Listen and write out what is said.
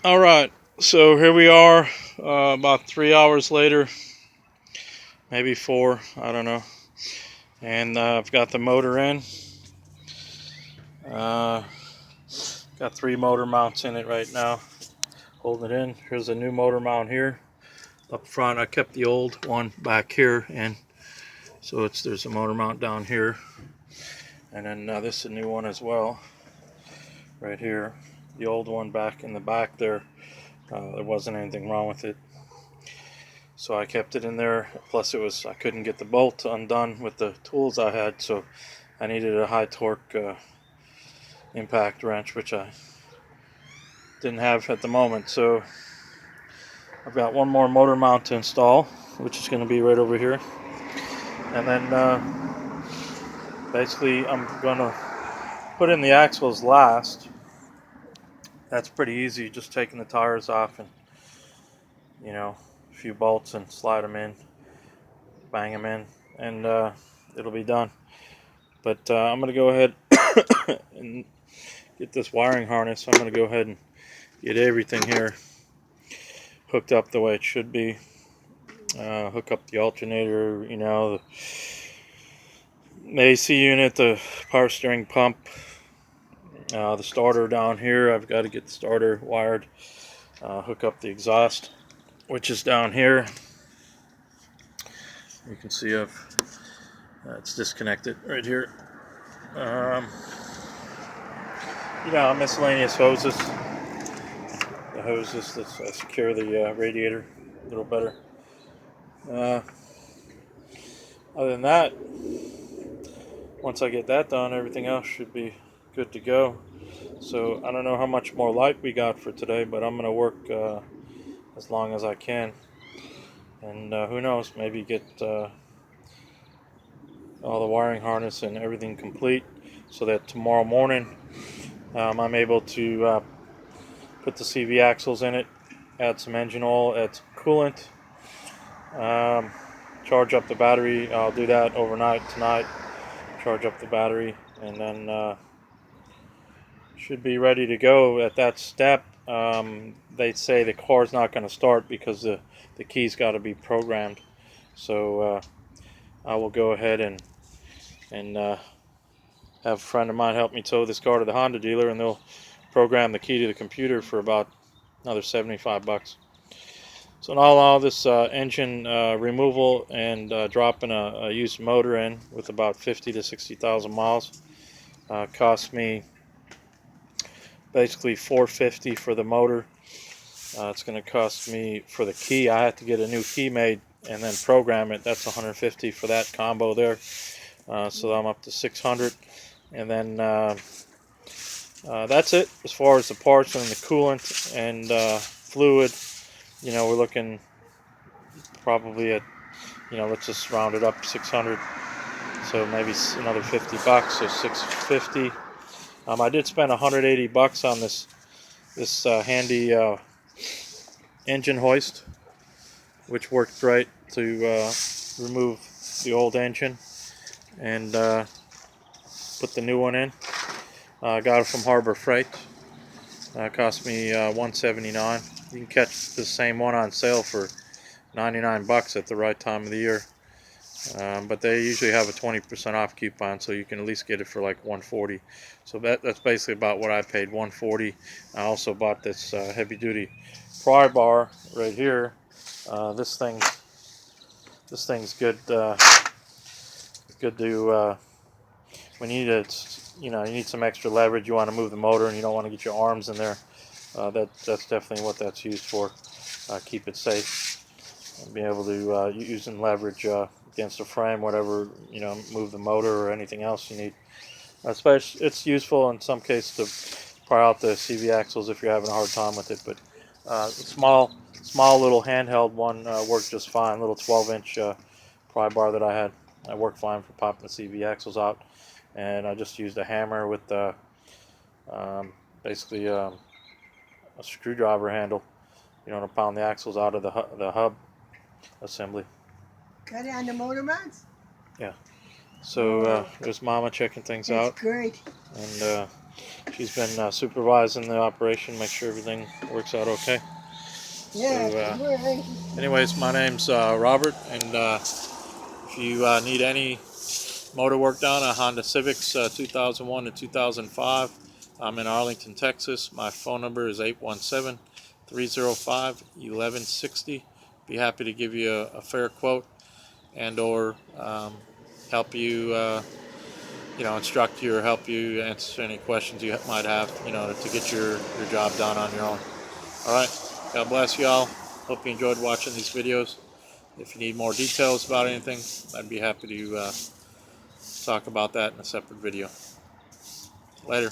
Alright, so here we are about 3 hours later, maybe 4, I don't know. And I've got the motor in. Got 3 motor mounts in it right now, holding it in. Here's a new motor mount here up front. I kept the old one back here, and so there's a motor mount down here. And then this is a new one as well, right here. The old one back in the back there. There wasn't anything wrong with it, so I kept it in there. Plus I couldn't get the bolt undone with the tools I had, so I needed a high torque impact wrench, which I didn't have at the moment. So I've got one more motor mount to install, which is going to be right over here. And then basically I'm going to put in the axles last. That's pretty easy, just taking the tires off and, a few bolts and slide them in, bang them in, and it'll be done. But I'm going to go ahead and get this wiring harness. I'm going to go ahead and get everything here hooked up the way it should be. Hook up the alternator, the AC unit, the power steering pump, the starter down here. I've got to get the starter wired. Hook up the exhaust, which is down here. You can see it's disconnected right here. Miscellaneous hoses. The hoses that secure the radiator a little better. Other than that, once I get that done, everything else should be good to go. So I don't know how much more light we got for today, but I'm going to work as long as I can. And who knows, maybe get all the wiring harness and everything complete so that tomorrow morning I'm able to put the CV axles in it, add some engine oil, add some coolant, charge up the battery. I'll do that overnight tonight, charge up the battery, and then should be ready to go at that step. They say the car's not going to start because the key's got to be programmed. So I will go ahead and have a friend of mine help me tow this car to the Honda dealer, and they'll program the key to the computer for about another $75. So in all this engine removal and dropping a used motor in with about 50 to 60,000 miles cost me basically $450 for the motor. It's going to cost me for the key. I have to get a new key made and then program it. That's $150 for that combo there. So I'm up to $600, and then that's it as far as the parts and the coolant and fluid. We're looking probably at, let's just round it up, 600. So maybe another $50, so 650. I did spend $180 on this handy engine hoist, which worked great to remove the old engine and put the new one in. Got it from Harbor Freight. Cost me $179. You can catch the same one on sale for $99 at the right time of the year. But they usually have a 20% off coupon, so you can at least get it for like $140. So that's basically about what I paid, $140. I also bought this heavy-duty pry bar right here. This thing's good. Good to when you need you need some extra leverage. You want to move the motor, and you don't want to get your arms in there. That's definitely what that's used for. Keep it safe and be able to use and leverage against a frame, whatever, move the motor or anything else you need. Especially, it's useful in some cases to pry out the CV axles if you're having a hard time with it. But small little handheld one worked just fine. Little 12-inch pry bar that I had. I worked fine for popping the CV axles out, and I just used a hammer with basically a screwdriver handle, to pound the axles out of the hub assembly. Got it on the motor mounts? Yeah. So there's Mama checking things out. That's great. And She's been supervising the operation, make sure everything works out okay. Yeah, So, we're anxious. anyways, my name's Robert, and if you need any motor work done, a Honda Civics 2001 to 2005, I'm in Arlington, Texas. My phone number is 817-305-1160. Be happy to give you a fair quote and or help you, instruct you or help you answer any questions you might have, to get your job done on your own. All right. God bless you all. Hope you enjoyed watching these videos. If you need more details about anything, I'd be happy to talk about that in a separate video. Later.